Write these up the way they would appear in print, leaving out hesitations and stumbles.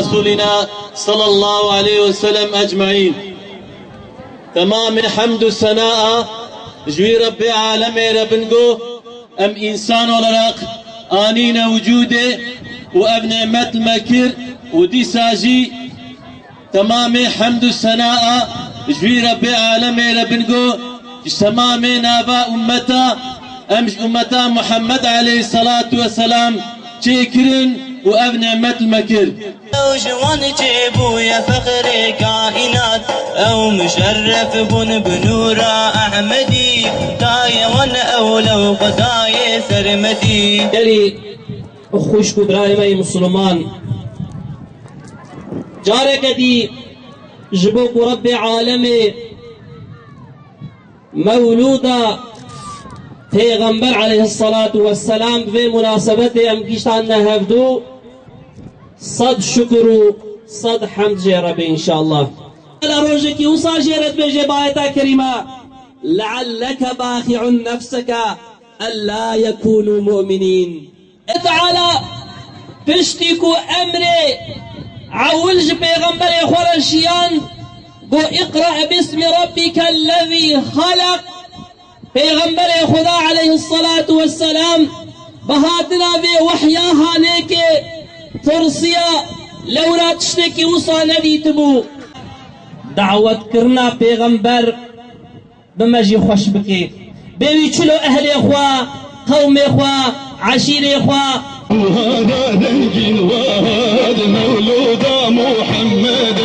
رسولنا صلى الله عليه وسلم أجمعين. تمام حمد الثناء جوي رب عالم ربنگو ام انسان olarak آنين وجوده واب نعمة المكر ودي ساجي. تمام حمد الثناء جوي رب عالم ربنگو تمام نابا امتا امش امتا محمد عليه الصلاة والسلام شكرا واب نعمة المكر. جوان جيبو يا فخر كائنات او مشرف بنورا احمدي داي وانا اولو قداي سرمدي. يلي اخوش كبراي مسلمان جارك دي جبوك رب عالمي مولودا پیغمبر عليه الصلاة والسلام في مناسبة ام كيشتان نهفدو صد شكر صد حمد جرب ان شاء الله. روجك يوصى جرت بجبايتا كريمة لعلك باخع نفسك ألا يكونوا مؤمنين. تعالى بشتكو أمري عولج بيغمبر يخور الشيان بو اقرأ باسم ربك الذي خلق. پیغمبر خدا عليه الصلاة والسلام بهاتنا بي وحياها نيك فرصيا لولا تشتكي وصا نديتبو دعوت كرنا پیغمبر بمجي خوش بكي بيوي چلو اهل اخوا قوم اخوا عشير اخوا. وهذا دنجل وهذا مولود محمد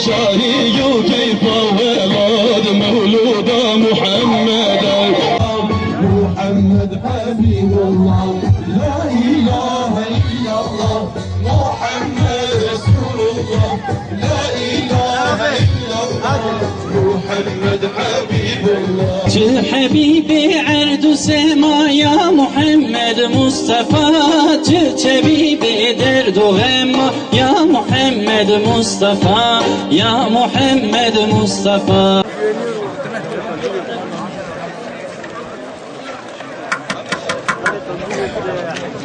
شاهي كيف ولد مولود محمد. محمد حبيب الله لا إله إلا الله محمد رسول الله لا إله إلا الله محمد حبيب الله. حبيبي عرض سما يا محمد مصطفى حبيبي درد غم يا محمد مصطفى يا محمد مصطفى.